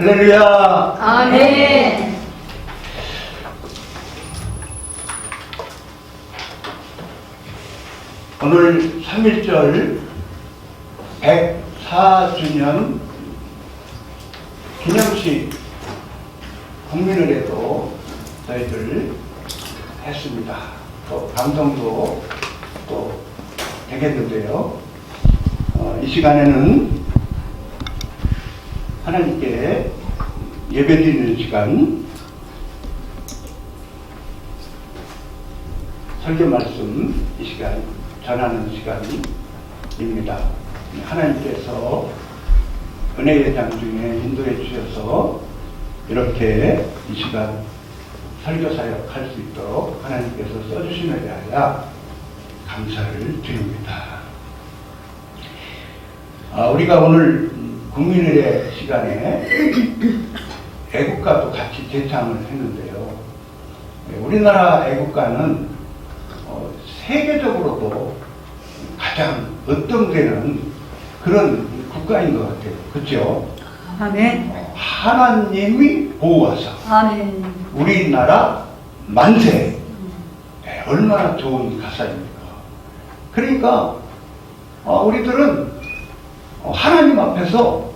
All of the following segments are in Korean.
할렐루야. 아멘. 오늘 3.1절 104주년 기념식 국민의례도 저희들 했습니다. 또 방송도 또 되겠는데요. 이 시간에는 하나님께 예배드리는 시간, 설교 말씀 이 시간 전하는 시간입니다. 하나님께서 은혜의 장 중에 인도해 주셔서 이렇게 이 시간 설교 사역 할 수 있도록 하나님께서 써주심에 대하여 감사를 드립니다. 우리가 오늘 국민의례 시간에 애국가도 같이 제창을 했는데요. 우리나라 애국가는 세계적으로도 가장 으뜸되는 그런 국가인 것 같아요. 그렇죠? 아멘. 하나님이 보호하사 아멘. 우리나라 만세. 얼마나 좋은 가사입니까? 그러니까 우리들은 하나님 앞에서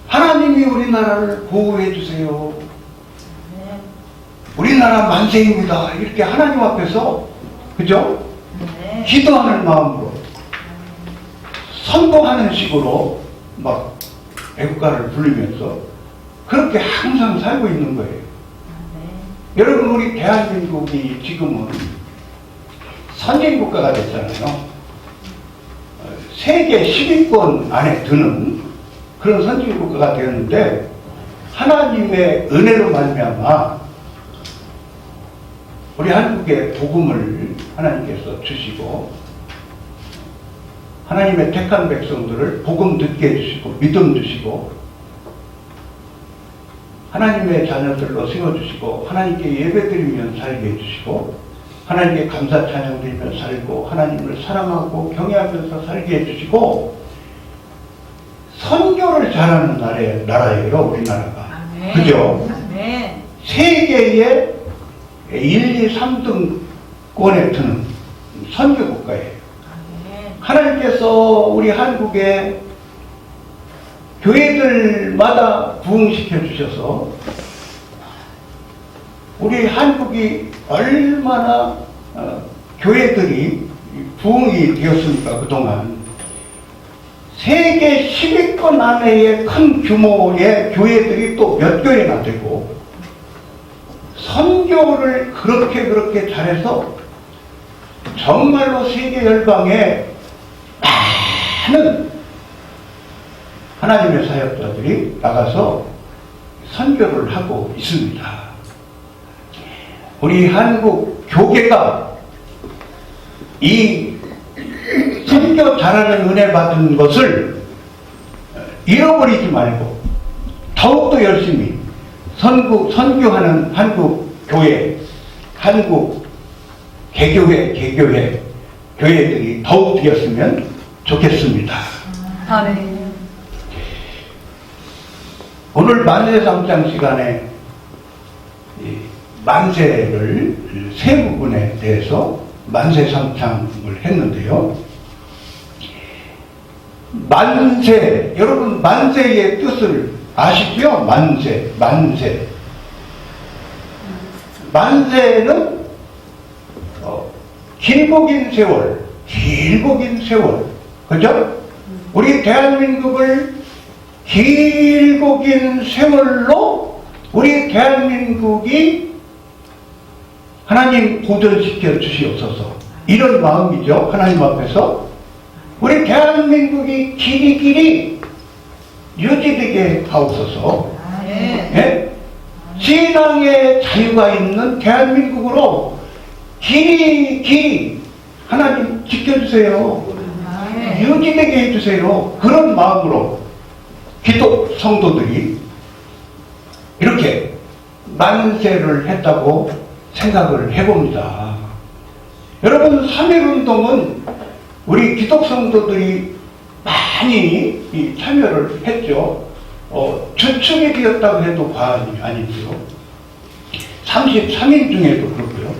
하나님이 우리나라를 보호해 주세요. 우리나라 만세입니다. 이렇게 하나님 앞에서, 그죠? 기도하는 마음으로 선포하는 식으로 막 애국가를 부르면서 그렇게 항상 살고 있는 거예요. 여러분, 우리 대한민국이 지금은 선진국가가 됐잖아요. 세계 10위권 안에 드는 그런 선진국가가 되었는데, 하나님의 은혜로 말미암아 우리 한국에 복음을 하나님께서 주시고 하나님의 택한 백성들을 복음 듣게 해주시고 믿음 주시고 하나님의 자녀들로 세워주시고 하나님께 예배드리면 살게 해주시고 하나님께 감사 찬양드리며 살고 하나님을 사랑하고 경외하면서 살게 해주시고 선교를 잘하는 나라예요, 우리나라가. 아멘. 그죠? 아멘. 세계의 1, 2, 3등권에 드는 선교국가예요. 하나님께서 우리 한국에 교회들마다 부흥시켜 주셔서 우리 한국이 얼마나 교회들이 부흥이 되었습니까? 그동안 세계 10위권 안에의 큰 규모의 교회들이 또 몇 교회나 되고 선교를 그렇게 잘해서 정말로 세계 열방에 많은 하나님의 사역자들이 나가서 선교를 하고 있습니다. 우리 한국 교계가 이 선교 잘하는 은혜 받은 것을 잃어버리지 말고 더욱더 열심히 선교하는 한국 교회, 한국 개교회, 교회들이 더욱 되었으면 좋겠습니다. 아멘. 오늘 만세 삼창 시간에 만세를 세 부분에 대해서 만세 삼창을 했는데요. 만세, 여러분 만세의 뜻을 아시죠? 만세는 길고 긴 세월, 그죠? 우리 대한민국을 길고 긴 세월로 우리 대한민국이 하나님 보존시켜 주시옵소서. 이런 마음이죠. 하나님 앞에서 우리 대한민국이 길이 유지되게 하옵소서. 예? 신앙의 자유가 있는 대한민국으로 길이 하나님 지켜주세요. 유지되게 해주세요. 그런 마음으로 기독 성도들이 이렇게 만세를 했다고 생각을 해봅니다. 여러분, 3.1운동은 우리 기독 성도들이 많이 참여를 했죠. 주축이 되었다고 해도 과언이 아니고요. 33인 중에도 그렇고요.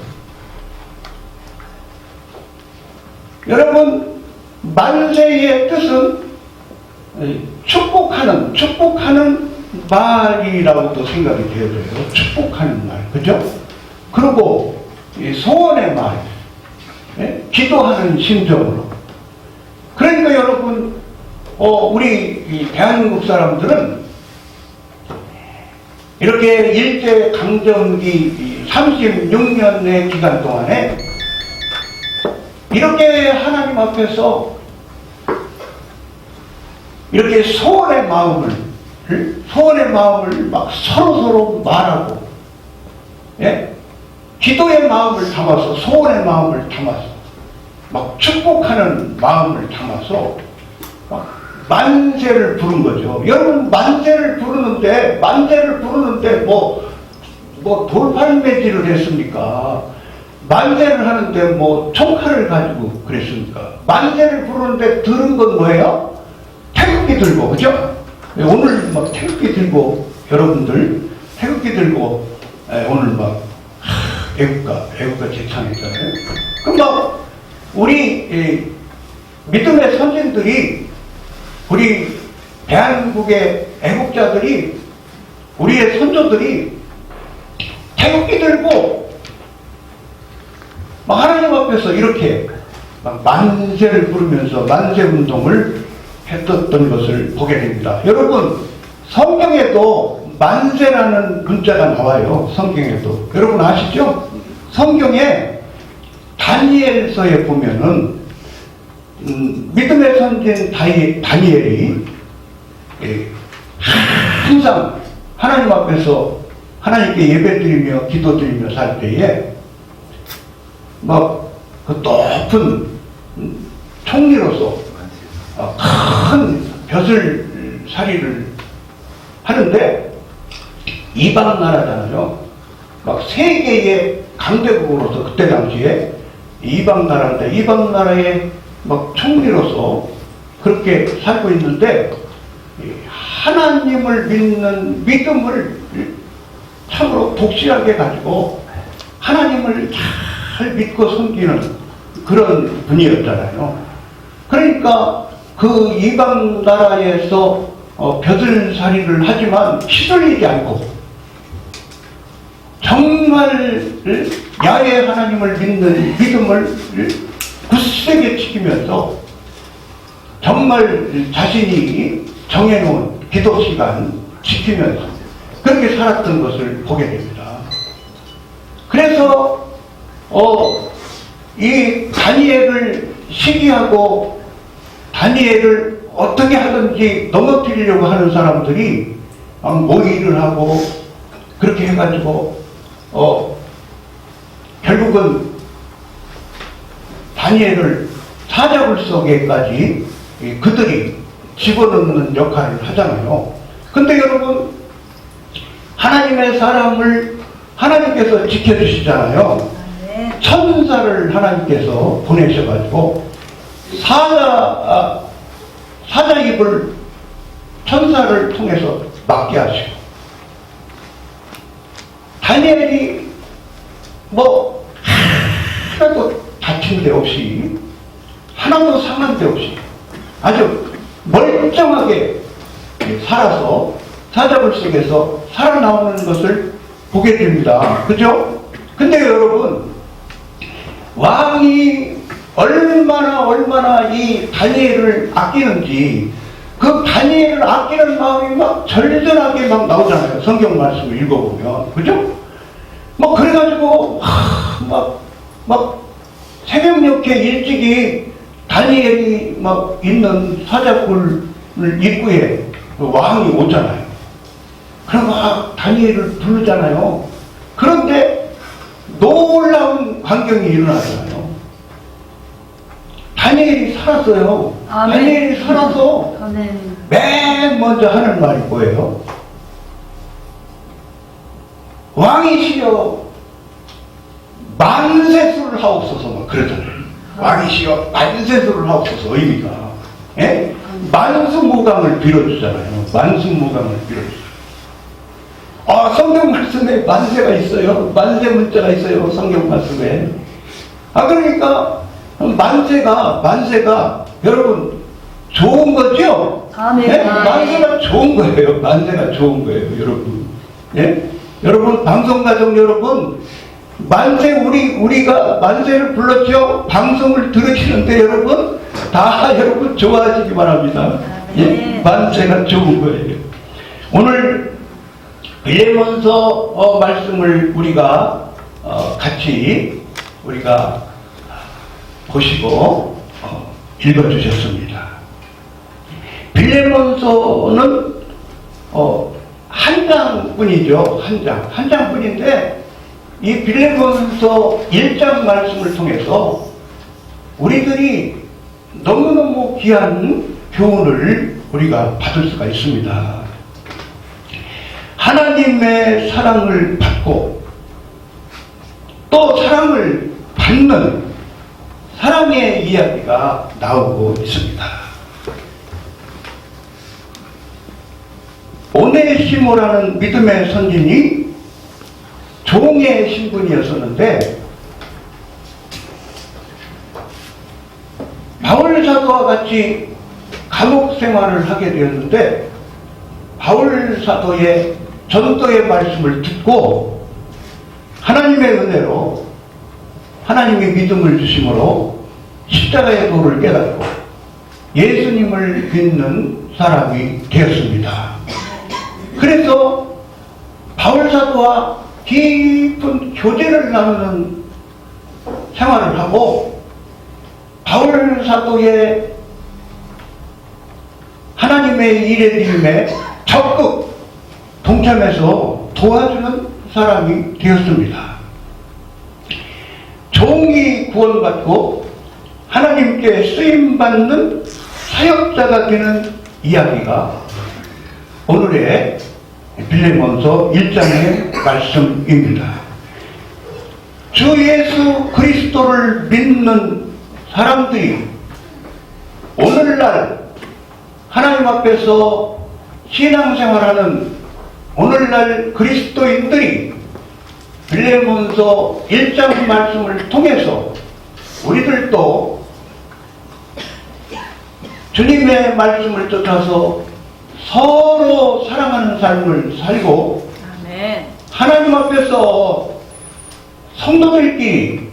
여러분, 만세의 뜻은 축복하는 말이라고도 생각이 되어져요. 축복하는 말, 그죠? 그리고 소원의 말, 기도하는 심정으로. 그러니까 여러분, 우리 이 대한민국 사람들은 이렇게 일제 강점기 36년의 기간 동안에 이렇게 하나님 앞에서 이렇게 소원의 마음을 막 서로 말하고, 기도의 마음을 담아서, 소원의 마음을 담아서, 막 축복하는 마음을 담아서 막 만세를 부른 거죠. 여러분, 만세를 부르는데 뭐 돌팔매질을 했습니까? 만세를 하는데 뭐 총칼을 가지고 그랬습니까? 만세를 부르는데 들은 건 뭐예요? 태극기 들고, 그죠? 오늘 막 태극기 들고, 여러분들 태극기 들고 오늘 막 애국가 제창했잖아요. 그럼 막 우리 믿음의 선진들이, 우리 대한민국의 애국자들이, 우리의 선조들이 태극기 들고 막 하나님 앞에서 이렇게 막 만세를 부르면서 만세 운동을 했었던 것을 보게 됩니다. 여러분, 성경에도 만세라는 문자가 나와요. 성경에도. 여러분 아시죠? 성경에 다니엘서에 보면은 믿음의 선진 다니엘이 항상 하나님 앞에서 하나님께 예배드리며 기도드리며 살 때에 막 그 높은 총리로서 큰 벼슬살이를 하는데, 이방 나라잖아요. 막 세계의 강대국으로서, 그때 당시에 이방 나라인데, 이방 나라의 막 총리로서 그렇게 살고 있는데, 하나님을 믿는 믿음을 참으로 독실하게 가지고 하나님을 잘 믿고 섬기는 그런 분이었잖아요. 그러니까 그 이방 나라에서 벼슬살이를 하지만 휘둘리지 않고 정말 야훼 하나님을 믿는 믿음을 굳세게 지키면서 정말 자신이 정해놓은 기도 시간 지키면서 그렇게 살았던 것을 보게 됩니다. 그래서 이 다니엘을 시기하고 다니엘을 어떻게 하든지 넘어뜨리려고 하는 사람들이 모의를 하고 그렇게 해가지고 결국은 다니엘을 사자굴 속에까지 그들이 집어넣는 역할을 하잖아요. 근데 여러분, 하나님의 사람을 하나님께서 지켜주시잖아요. 천사를 하나님께서 보내셔가지고 사자 입을 천사를 통해서 막게 하시고, 다니엘이 뭐 하나도 다친 데 없이, 하나도 상한 데 없이 아주 멀쩡하게 살아서 사자굴 속에서 살아나오는 것을 보게 됩니다. 그죠? 근데 여러분, 왕이 얼마나 이 다니엘을 아끼는지, 그 다니엘을 아끼는 마음이 막 절절하게 막 나오잖아요. 성경 말씀을 읽어보면. 그죠? 뭐 그래가지고 막 새벽녘에 일찍이 다니엘이 막 있는 사자굴 입구에 왕이 오잖아요. 그럼 막 다니엘을 부르잖아요. 그런데 놀라운 광경이 일어나잖아요. 다니엘이 살았어요. 다니엘이 살아서 맨 먼저 하는 말이 뭐예요? 왕이시여 만세수를 하옵소서 막 그러잖아요. 왕이시여 만세수를 하옵소서. 의미가 만수무강을 빌어주잖아요. 만수무강을 빌어주잖아요. 성경 말씀에 만세가 있어요. 만세 문자가 있어요. 성경 말씀에. 그러니까 만세가 여러분 좋은 거죠? 아멘. 네? 만세가 좋은 거예요. 만세가 좋은 거예요, 여러분. 예? 여러분, 방송가족 여러분, 만세, 우리가 만세를 불렀죠? 방송을 들으시는데 여러분, 다 여러분 좋아하시기 바랍니다. 예? 만세가 좋은 거예요. 오늘 빌레몬서 말씀을 우리가 같이 우리가 보시고 읽어주셨습니다. 빌레몬서는 한 장뿐이죠. 한 장뿐인데 이 빌레몬서 1장 말씀을 통해서 우리들이 너무너무 귀한 교훈을 우리가 받을 수가 있습니다. 하나님의 사랑을 받고 또 사랑을 받는 사랑의 이야기가 나오고 있습니다. 오네시모라는 믿음의 선진이 종의 신분이었었는데 바울 사도와 같이 감옥 생활을 하게 되었는데 바울 사도의 전도의 말씀을 듣고 하나님의 은혜로 하나님의 믿음을 주심으로 십자가의 도를 깨닫고 예수님을 믿는 사람이 되었습니다. 그래서 바울 사도와 깊은 교제를 나누는 생활을 하고 바울 사도의 하나님의 일에 드림에 적극 동참해서 도와주는 사람이 되었습니다. 종이 구원받고 하나님께 쓰임받는 사역자가 되는 이야기가 오늘의 빌레몬서 1장의 말씀입니다. 주 예수 그리스도를 믿는 사람들이 오늘날 하나님 앞에서 신앙생활하는 오늘날 그리스도인들이 빌레몬서 1장 말씀을 통해서 우리들도 주님의 말씀을 쫓아서 서로 사랑하는 삶을 살고 아멘. 하나님 앞에서 성도들끼리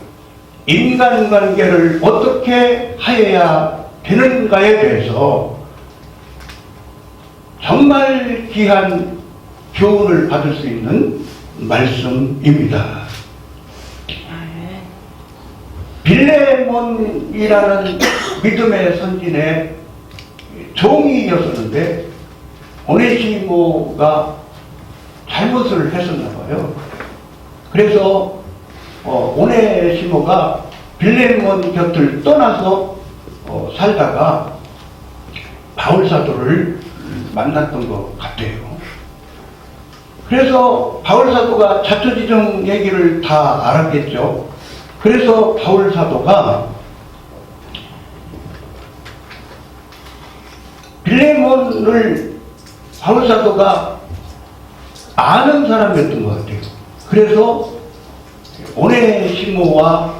인간관계를 어떻게 하여야 되는가에 대해서 정말 귀한 교훈을 받을 수 있는 말씀입니다. 빌레몬이라는 믿음의 선진의 종이었었는데 오네시모가 잘못을 했었나 봐요. 그래서 오네시모가 빌레몬 곁을 떠나서 살다가 바울 사도를 만났던 것 같아요. 그래서 바울 사도가 자초지종 얘기를 다 알았겠죠. 그래서 바울 사도가 빌레몬을 바울 사도가 아는 사람이었던 것 같아요. 그래서 오네시모와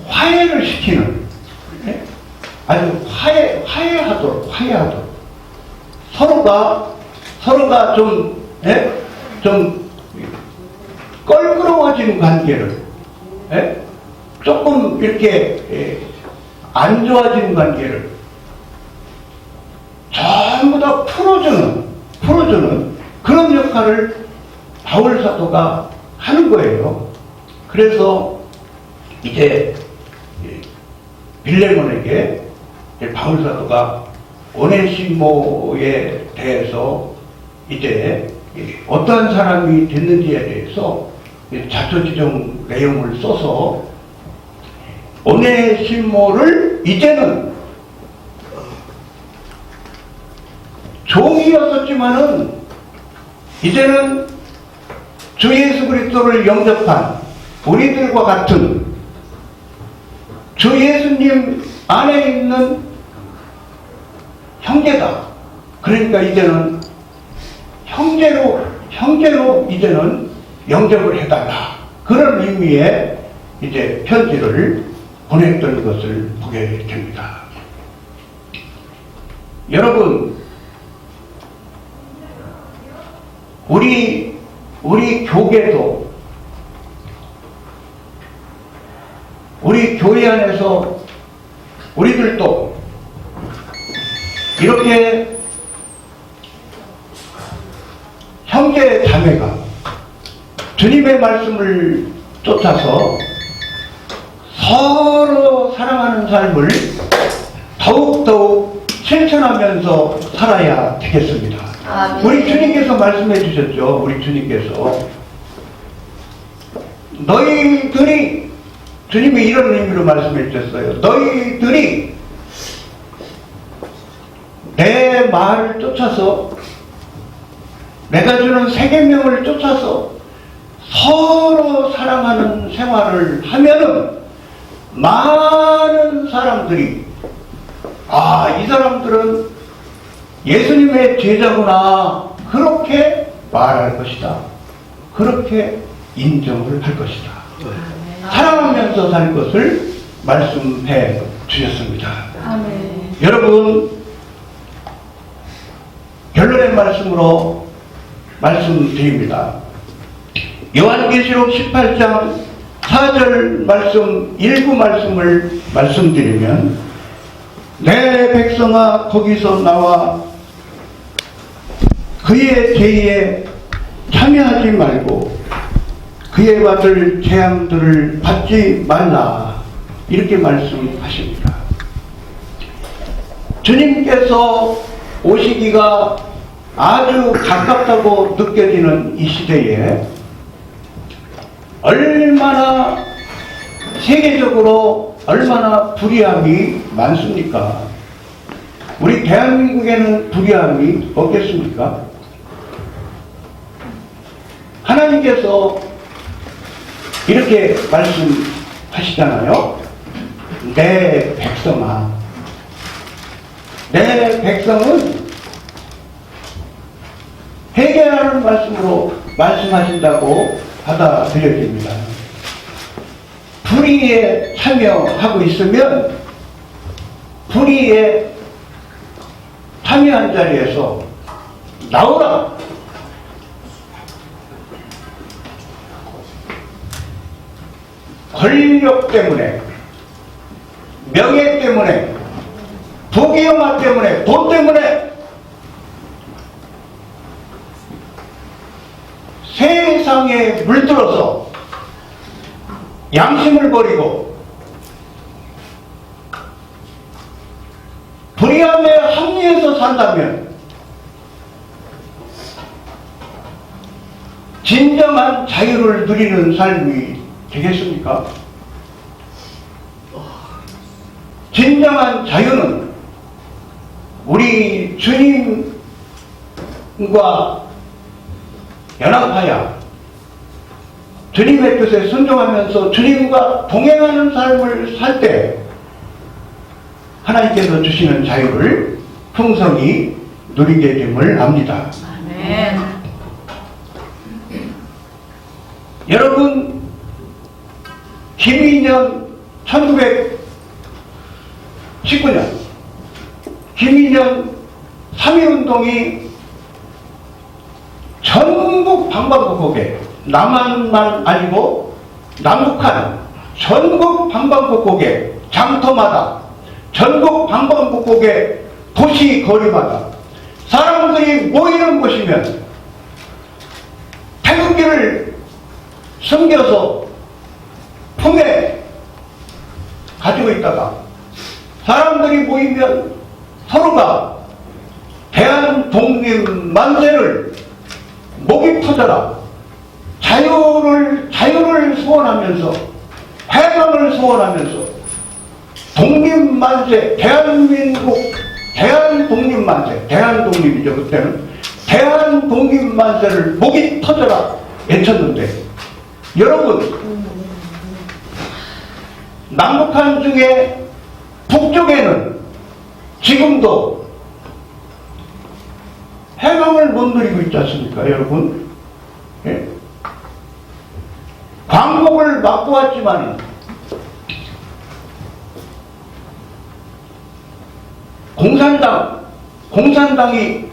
화해를 시키는, 아주 화해하도록 서로가 좀 껄끄러워진 관계를, 조금 이렇게 안 좋아진 관계를 전부 다 풀어주는 그런 역할을 바울 사도가 하는 거예요. 그래서 이제 빌레몬에게 바울 사도가 오네시모에 대해서 이제 어떠한 사람이 됐는지에 대해서 자초지종 내용을 써서 오네시모를 이제는 종이었었지만은 이제는 주 예수 그리스도를 영접한 우리들과 같은 주 예수님 안에 있는 형제다. 그러니까 이제는 형제로 이제는 영접을 해달라. 그런 의미의 이제 편지를 보냈던 것을 보게 됩니다. 여러분, 우리 교계도, 우리 교회 안에서 우리들도 이렇게 형제 자매가 주님의 말씀을 쫓아서 서로 사랑하는 삶을 더욱더욱 실천하면서 살아야 되겠습니다. 아멘. 우리 주님께서 말씀해 주셨죠. 우리 주님께서 너희들이, 주님이 이런 의미로 말씀해 주셨어요. 너희들이 내 말을 쫓아서, 내가 주는 새 계명을 쫓아서 서로 사랑하는 생활을 하면은 많은 사람들이, 아, 이 사람들은 예수님의 제자구나, 그렇게 말할 것이다. 그렇게 인정을 할 것이다. 사랑하면서 살 것을 말씀해 주셨습니다. 아멘. 여러분, 결론의 말씀으로 말씀드립니다. 요한계시록 18장 4절 말씀, 일부 말씀을 말씀드리면, 내 백성아 거기서 나와 그의 죄에 참여하지 말고 그의 받을 재앙들을 받지 말라. 이렇게 말씀하십니다. 주님께서 오시기가 아주 가깝다고 느껴지는 이 시대에 얼마나 세계적으로 얼마나 불의함이 많습니까? 우리 대한민국에는 불의함이 없겠습니까? 하나님께서 이렇게 말씀하시잖아요. 내 백성아, 내 백성은 회개하는 말씀으로 말씀하신다고 받아들여집니다. 불의에 참여하고 있으면 불의에 참여한 자리에서 나오라. 권력 때문에, 명예 때문에, 부귀영화 때문에, 돈 때문에 세상에 물들어서 양심을 버리고 불의함에 합리해서 산다면 진정한 자유를 누리는 삶이 되겠습니까? 진정한 자유는 우리 주님과 연합하여 주님의 뜻에 순종하면서 주님과 동행하는 삶을 살 때 하나님께서 주시는 자유를 풍성히 누리게 됨을 압니다. 아멘. 여러분, 김인현 1919년 김인현 3.1운동이 전국 방방곡곡에, 남한만 아니고 남북한 전국 방방곡곡에, 장터마다 전국 방방곡곡에, 도시 거리마다 사람들이 모이는 곳이면 태극기를 숨겨서 품에 가지고 있다가 사람들이 모이면 서로가 대한 독립 만세를 목이 터져라, 자유를 소원하면서, 해방을 소원하면서 독립만세, 대한민국 대한독립만세, 대한독립이죠. 그때는 대한독립만세를 목이 터져라 외쳤는데, 여러분, 남북한 중에 북쪽에는 지금도 해방을 못 누리고 있지 않습니까, 여러분? 예? 광복을 맛보았지만 공산당이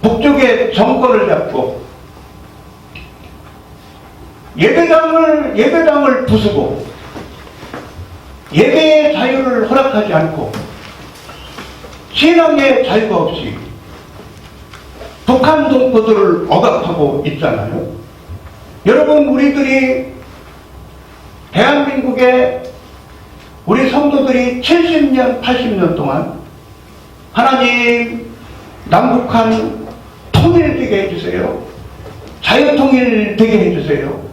북쪽에 정권을 잡고 예배당을 부수고 예배의 자유를 허락하지 않고 신앙의 자유가 없이 북한 동포들을 억압하고 있잖아요. 여러분, 우리들이 대한민국의 우리 성도들이 70년, 80년 동안 하나님 남북한 통일되게 해주세요. 자유통일되게 해주세요.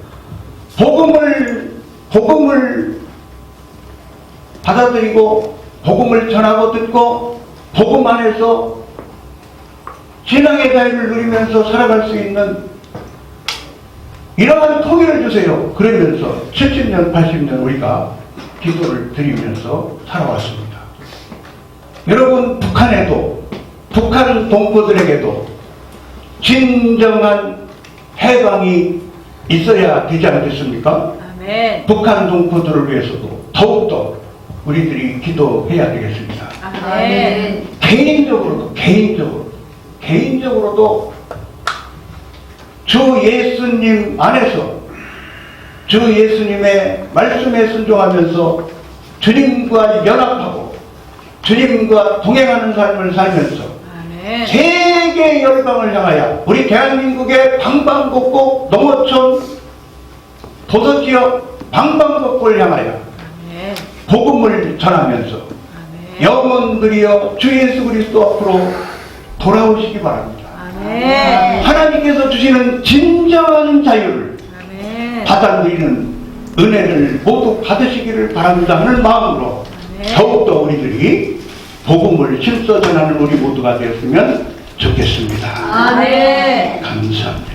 복음을 받아들이고 복음을 전하고 듣고 복음 안에서 신앙의 자유를 누리면서 살아갈 수 있는 이러한 통일을 주세요. 그러면서 70년, 80년 우리가 기도를 드리면서 살아왔습니다. 여러분, 북한 동포들에게도 진정한 해방이 있어야 되지 않겠습니까? 아멘. 북한 동포들을 위해서도 더욱더 우리들이 기도해야 되겠습니다. 아멘. 개인적으로도 주 예수님 안에서 주 예수님의 말씀에 순종하면서 주님과 연합하고 주님과 동행하는 삶을 살면서 아멘. 세계 열방을 향하여 우리 대한민국의 방방곡곡 농어촌 도서지역 방방곡곡을 향하여 아멘. 복음을 전하면서 아멘. 영혼들이여 주 예수 그리스도 앞으로 돌아오시기 바랍니다. 아멘. 하나님께서 주시는 진정한 자유를 아멘. 받아 누리는 은혜를 모두 받으시기를 바랍니다 하는 마음으로 아멘. 더욱더 우리들이 복음을 힘써 전하는 우리 모두가 되었으면 좋겠습니다. 아멘. 감사합니다.